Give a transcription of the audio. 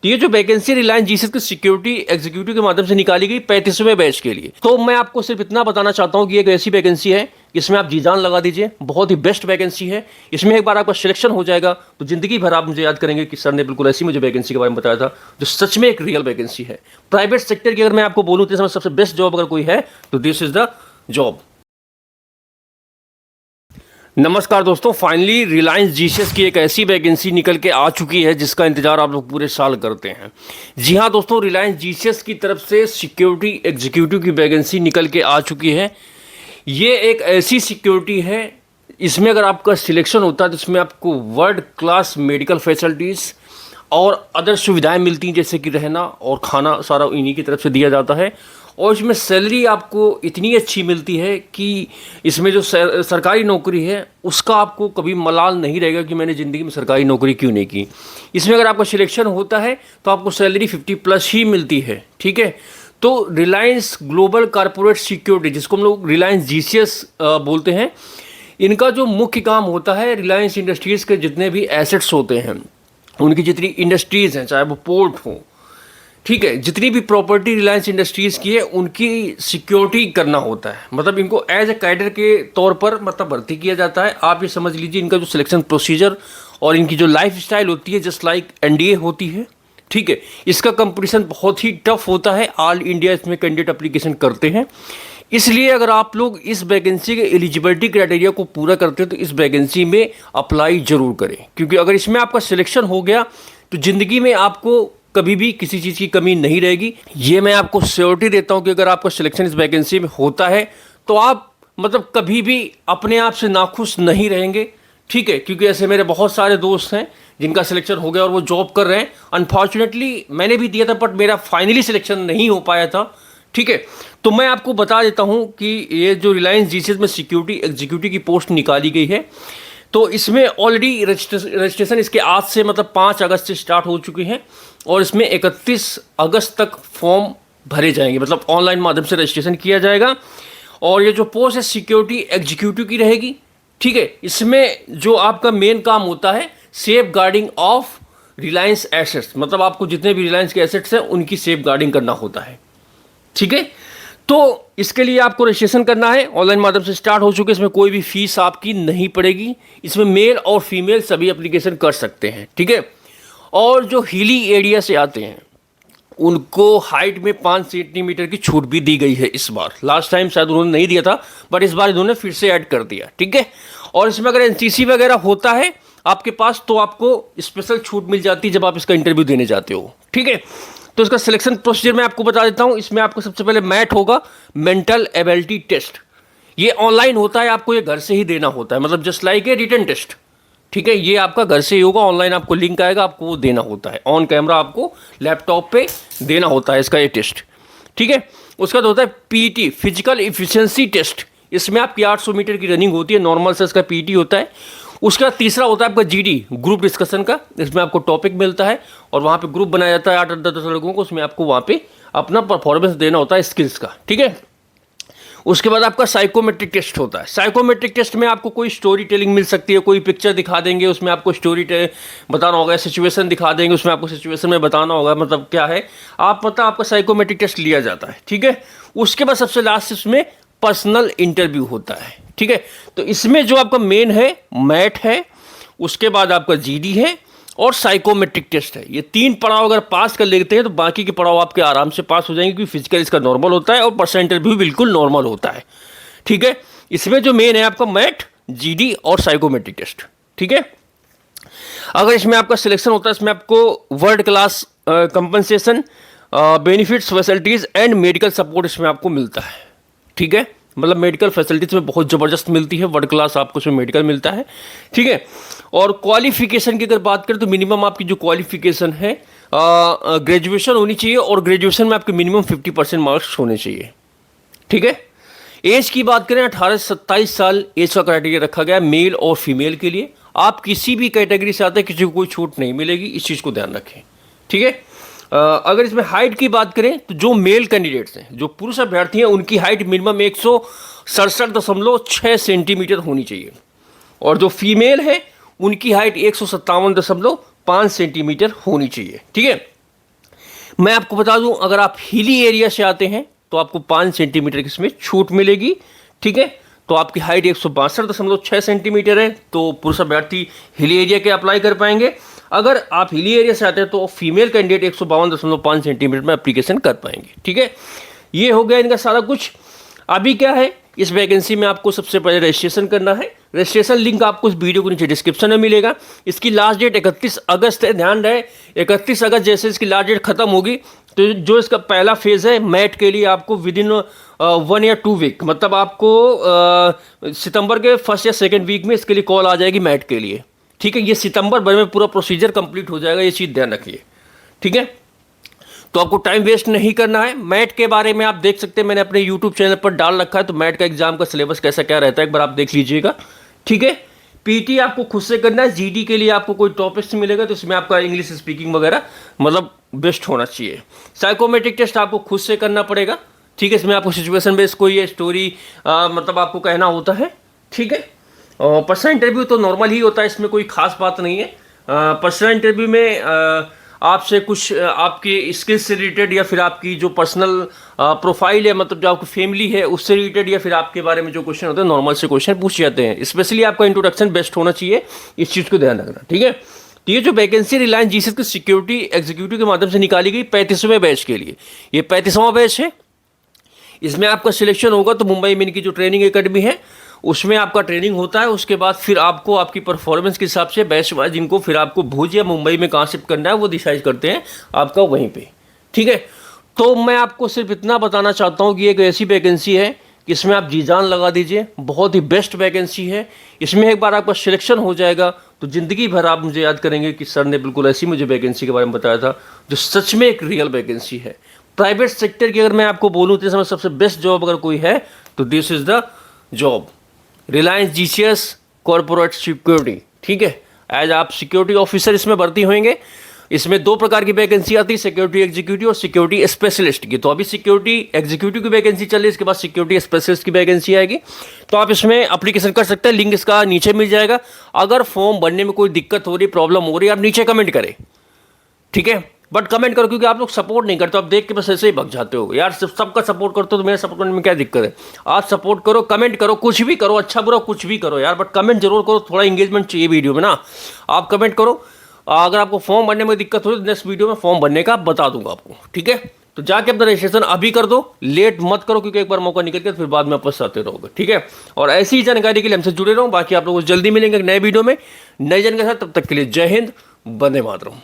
तो ये जो वैकेंसी रिलायंस जीसीएस की सिक्योरिटी एग्जीक्यूटिव के माध्यम से निकाली गई 35वें बैच के लिए, तो मैं आपको सिर्फ इतना बताना चाहता हूँ कि एक ऐसी वैकेंसी है इसमें आप जी जान लगा दीजिए, बहुत ही बेस्ट वैकेंसी है। इसमें एक बार आपका सिलेक्शन हो जाएगा तो जिंदगी भर आप मुझे याद करेंगे कि सर ने बिल्कुल ऐसी मुझे वैकेंसी के बारे में बताया था, जो सच में एक रियल वैकेंसी है। प्राइवेट सेक्टर की अगर मैं आपको बोलूँ तो इसमें सबसे बेस्ट जॉब अगर कोई है तो दिस इज द जॉब। नमस्कार दोस्तों, फाइनली रिलायंस जीसीएस की एक ऐसी वैकेंसी निकल के आ चुकी है जिसका इंतजार आप लोग पूरे साल करते हैं। जी हाँ दोस्तों, रिलायंस जीसीएस की तरफ से सिक्योरिटी एग्जीक्यूटिव की वैकेंसी निकल के आ चुकी है। ये एक ऐसी सिक्योरिटी है, इसमें अगर आपका सिलेक्शन होता है तो इसमें आपको वर्ल्ड क्लास मेडिकल फैसिलिटीज़ और अदर सुविधाएं मिलती हैं, जैसे कि रहना और खाना सारा इन्हीं की तरफ से दिया जाता है। और इसमें सैलरी आपको इतनी अच्छी मिलती है कि इसमें जो सरकारी नौकरी है उसका आपको कभी मलाल नहीं रहेगा कि मैंने ज़िंदगी में सरकारी नौकरी क्यों नहीं की। इसमें अगर आपका सिलेक्शन होता है तो आपको सैलरी 50+ ही मिलती है, ठीक है। तो रिलायंस ग्लोबल कॉरपोरेट सिक्योरिटी, जिसको हम लोग रिलायंस जीसीएस बोलते हैं, इनका जो मुख्य काम होता है रिलायंस इंडस्ट्रीज़ के जितने भी एसेट्स होते हैं, उनकी जितनी इंडस्ट्रीज़ हैं, चाहे वो पोर्ट हो, ठीक है, जितनी भी प्रॉपर्टी रिलायंस इंडस्ट्रीज़ की है उनकी सिक्योरिटी करना होता है। मतलब इनको एज ए कैडर के तौर पर मतलब भर्ती किया जाता है। आप ये समझ लीजिए इनका जो सिलेक्शन प्रोसीजर और इनकी जो लाइफ स्टाइल होती है जस्ट लाइक एनडीए होती है, ठीक है। इसका कंपटीशन बहुत ही टफ होता है, ऑल इंडिया इसमें कैंडिडेट अप्लीकेशन करते हैं। इसलिए अगर आप लोग इस वैकेंसी के एलिजिबिलिटी क्राइटेरिया को पूरा करते हैं तो इस वैकेंसी में अप्लाई जरूर करें, क्योंकि अगर इसमें आपका सिलेक्शन हो गया तो ज़िंदगी में आपको कभी भी किसी चीज़ की कमी नहीं रहेगी। ये मैं आपको श्योरिटी देता हूँ कि अगर आपका सिलेक्शन इस वैकेंसी में होता है तो आप मतलब कभी भी अपने आप से नाखुश नहीं रहेंगे, ठीक है। क्योंकि ऐसे मेरे बहुत सारे दोस्त हैं जिनका सिलेक्शन हो गया और वो जॉब कर रहे हैं। अनफॉर्चुनेटली मैंने भी दिया था बट मेरा फाइनली सिलेक्शन नहीं हो पाया था, ठीक है। तो मैं आपको बता देता हूँ कि ये जो रिलायंस जीसीएस में सिक्योरिटी एग्जीक्यूटिव की पोस्ट निकाली गई है, तो इसमें ऑलरेडी रजिस्ट्रेशन इसके आज से मतलब 5 अगस्त से स्टार्ट हो चुकी है और इसमें 31 अगस्त तक फॉर्म भरे जाएंगे, मतलब ऑनलाइन माध्यम से रजिस्ट्रेशन किया जाएगा। और ये जो पोस्ट है सिक्योरिटी एग्जीक्यूटिव की रहेगी, ठीक है। इसमें जो आपका मेन काम होता है safeguarding of Reliance assets, मतलब आपको जितने भी रिलायंस के एसेट्स हैं उनकी सेफ गार्डिंग करना होता है, ठीक है। तो इसके लिए आपको रजिस्ट्रेशन करना है, ऑनलाइन माध्यम से स्टार्ट हो चुके हैं। इसमें कोई भी फीस आपकी नहीं पड़ेगी। इसमें मेल और फीमेल सभी एप्लीकेशन कर सकते हैं, ठीक है। और जो हिली एरिया से आते हैं उनको हाइट में 5 सेंटीमीटर की छूट भी दी गई है इस बार। लास्ट टाइम शायद उन्होंने नहीं दिया था बट इस बार इन्होंने फिर से ऐड कर दिया, ठीक है। और इसमें अगर एनसीसी वगैरह होता है आपके पास तो आपको स्पेशल छूट मिल जाती है जब आप इसका इंटरव्यू देने जाते हो, ठीक है। तो इसका सिलेक्शन प्रोसीजर मैं आपको बता देता हूं। इसमें आपको सबसे पहले मैट होगा, मेंटल एबिलिटी टेस्ट। ये ऑनलाइन होता है, आपको ये घर से ही देना होता है, मतलब just like a written test, ठीक है। ये आपका घर से ही होगा, ऑनलाइन आपको लिंक आएगा, आपको वो देना होता है। ऑन कैमरा आपको लैपटॉप पे देना होता है इसका ये टेस्ट, ठीक है। उसका बाद होता है पीटी, फिजिकल इफिशियंसी टेस्ट। इसमें आपकी 800 मीटर की रनिंग होती है, नॉर्मल से इसका पीटी होता है। उसका तीसरा होता है आपका जीडी, ग्रुप डिस्कशन का। इसमें आपको टॉपिक मिलता है और वहाँ पे ग्रुप बनाया जाता है 8-10 लड़कों को, उसमें आपको वहाँ पे अपना परफॉर्मेंस देना होता है स्किल्स का, ठीक है। उसके बाद आपका साइकोमेट्रिक टेस्ट होता है। साइकोमेट्रिक टेस्ट में आपको कोई स्टोरी टेलिंग मिल सकती है, कोई पिक्चर दिखा देंगे, उसमें आपको स्टोरी बताना होगा, सिचुएशन दिखा देंगे, उसमें आपको सिचुएशन में बताना होगा मतलब क्या है आप, मतलब आपका साइकोमेट्रिक टेस्ट लिया जाता है, ठीक है। उसके बाद सबसे लास्ट इसमें पर्सनल इंटरव्यू होता है, ठीक है। तो इसमें जो आपका मेन है मैट है, उसके बाद आपका जीडी है और साइकोमेट्रिक टेस्ट है। ये 3 पड़ाव अगर पास कर लेते हैं तो बाकी के पड़ाव आपके आराम से पास हो जाएंगे, क्योंकि फिजिकल इसका नॉर्मल होता है और पर्सनल इंटरव्यू बिल्कुल नॉर्मल होता है, ठीक है। इसमें जो मेन है आपका मैट, जीडी और साइकोमेट्रिक टेस्ट, ठीक है। अगर इसमें आपका सिलेक्शन होता है इसमें आपको world class compensation, benefits, facilities and medical support इसमें आपको मिलता है, ठीक है। मतलब मेडिकल फैसिलिटीज में बहुत ज़बरदस्त मिलती है, वर्ल्ड क्लास आपको उसमें मेडिकल मिलता है, ठीक है। और क्वालिफिकेशन की अगर बात करें तो मिनिमम आपकी जो क्वालिफिकेशन है ग्रेजुएशन होनी चाहिए और ग्रेजुएशन में आपके मिनिमम 50% मार्क्स होने चाहिए, ठीक है। एज की बात करें 18 से 27 साल एज का क्राइटेरिया रखा गया है मेल और फीमेल के लिए। आप किसी भी कैटेगरी से आते हैं किसी को कोई छूट नहीं मिलेगी, इस चीज़ को ध्यान रखें, ठीक है। अगर इसमें हाइट की बात करें तो जो मेल कैंडिडेट्स हैं, जो पुरुष अभ्यर्थी हैं, उनकी हाइट मिनिमम 167.6 सेंटीमीटर होनी चाहिए और जो फीमेल है उनकी हाइट 157.5 सेंटीमीटर होनी चाहिए, ठीक है। मैं आपको बता दूं, अगर आप हिली एरिया से आते हैं तो आपको 5 सेंटीमीटर की इसमें छूट मिलेगी। ठीक है, तो आपकी हाइट 162.6 सेंटीमीटर है, तो पुरुष अभ्यर्थी हिली एरिया के अप्लाई कर पाएंगे। अगर आप हिली एरिया से आते हैं तो फीमेल कैंडिडेट 152.5 सेंटीमीटर में एप्लीकेशन कर पाएंगे। ठीक है, ये हो गया इनका सारा कुछ। अभी क्या है, इस वैकेंसी में आपको सबसे पहले रजिस्ट्रेशन करना है। रजिस्ट्रेशन लिंक आपको इस वीडियो के नीचे डिस्क्रिप्शन में मिलेगा। इसकी लास्ट डेट 31 अगस्त है, ध्यान रहे 31 अगस्त जैसे इसकी लास्ट डेट खत्म होगी तो जो इसका पहला फेज़ है मैट के लिए आपको विद इन 1 या 2 वीक, मतलब आपको सितंबर के फर्स्ट या सेकेंड वीक में इसके लिए कॉल आ जाएगी मैट के लिए। ठीक है, ये सितंबर भर में पूरा प्रोसीजर कंप्लीट हो जाएगा, ये चीज़ ध्यान रखिए। ठीक है, तो आपको टाइम वेस्ट नहीं करना है। मैट के बारे में आप देख सकते हैं, मैंने अपने यूट्यूब चैनल पर डाल रखा है, तो मैट का एग्जाम का सिलेबस कैसा क्या रहता है एक बार आप देख लीजिएगा। ठीक है, पीटी आपको खुद से करना है। जीडी के लिए आपको कोई टॉपिक्स मिलेगा तो इसमें आपका इंग्लिश स्पीकिंग वगैरह मतलब बेस्ट होना चाहिए। साइकोमेट्रिक टेस्ट आपको खुद से करना पड़ेगा। ठीक है, इसमें आपको सिचुएशन बेस्ड कोई स्टोरी मतलब आपको कहना होता है। ठीक है, और पर्सनल इंटरव्यू तो नॉर्मल ही होता है, इसमें कोई खास बात नहीं है। पर्सनल इंटरव्यू में आपसे कुछ आपके स्किल्स से रिलेटेड या फिर आपकी जो पर्सनल प्रोफाइल है, मतलब जो आपकी फैमिली है उससे रिलेटेड, या फिर आपके बारे में जो क्वेश्चन होते हैं नॉर्मल से क्वेश्चन पूछे जाते हैं। स्पेशली आपका इंट्रोडक्शन बेस्ट होना चाहिए, इस चीज़ को ध्यान रखना। ठीक है, तो ये जो वैकेंसी रिलायंस जीएसएस की सिक्योरिटी एग्जीक्यूटिव के माध्यम से निकाली गई 35वें बैच के लिए, ये 35वां बैच है। इसमें आपका सिलेक्शन होगा तो मुंबई में इनकी जो ट्रेनिंग एकेडमी है उसमें आपका ट्रेनिंग होता है। उसके बाद फिर आपको आपकी परफॉर्मेंस के हिसाब से बैच वाइज जिनको फिर आपको भुज या मुंबई में कहाँ शिफ्ट करना है वो डिसाइड करते हैं आपका वहीं पे। ठीक है, तो मैं आपको सिर्फ इतना बताना चाहता हूँ कि एक ऐसी वैकेंसी है कि इसमें आप जी जान लगा दीजिए, बहुत ही बेस्ट वैकेंसी है। इसमें एक बार आपका सिलेक्शन हो जाएगा तो ज़िंदगी भर आप मुझे याद करेंगे कि सर ने बिल्कुल ऐसी मुझे वैकेंसी के बारे में बताया था जो सच में एक रियल वैकेंसी है। प्राइवेट सेक्टर की अगर मैं आपको बोलूँ तो इस समय सबसे बेस्ट जॉब अगर कोई है तो this is the job, Reliance GCS corporate security. ठीक है, एज आप सिक्योरिटी ऑफिसर इसमें भर्ती होंगे। इसमें 2 प्रकार की वैकेंसी आती है, सिक्योरिटी एग्जीक्यूटिव और सिक्योरिटी स्पेशलिस्ट की। तो अभी सिक्योरिटी एग्जीक्यूटिव की वैकेंसी चल रही है, इसके बाद सिक्योरिटी स्पेशलिस्ट की वैकेंसी आएगी। तो आप इसमें एप्लीकेशन कर सकते हैं, लिंक इसका नीचे मिल जाएगा। अगर फॉर्म भरने में कोई दिक्कत हो रही, प्रॉब्लम हो रही है, आप नीचे कमेंट करें। ठीक है, बट कमेंट करो, क्योंकि आप लोग सपोर्ट नहीं करते, आप देख के बस ऐसे ही भग जाते हो यार। सबका सपोर्ट करते हो तो मेरा सपोर्ट करने में क्या दिक्कत है। आप सपोर्ट करो, कमेंट करो, कुछ भी करो, अच्छा बुरा कुछ भी करो यार, बट कमेंट जरूर करो, थोड़ा इंगेजमेंट चाहिए वीडियो में ना। आप कमेंट करो, अगर आपको फॉर्म भरने में दिक्कत हो तो नेक्स्ट वीडियो में फॉर्म भरने का बता दूंगा आपको। ठीक है, तो जाके अपना रजिस्ट्रेशन अभी कर दो, लेट मत करो, क्योंकि एक बार मौका निकल गया फिर बाद में वापस आते रहोगे। ठीक है, और ऐसी ही जानकारी के लिए हमसे जुड़े रहो। बाकी आप लोगों को जल्दी मिलेंगे एक नए वीडियो में नई जानकारी के साथ। तब तक के लिए जय हिंद, वंदे मातरम।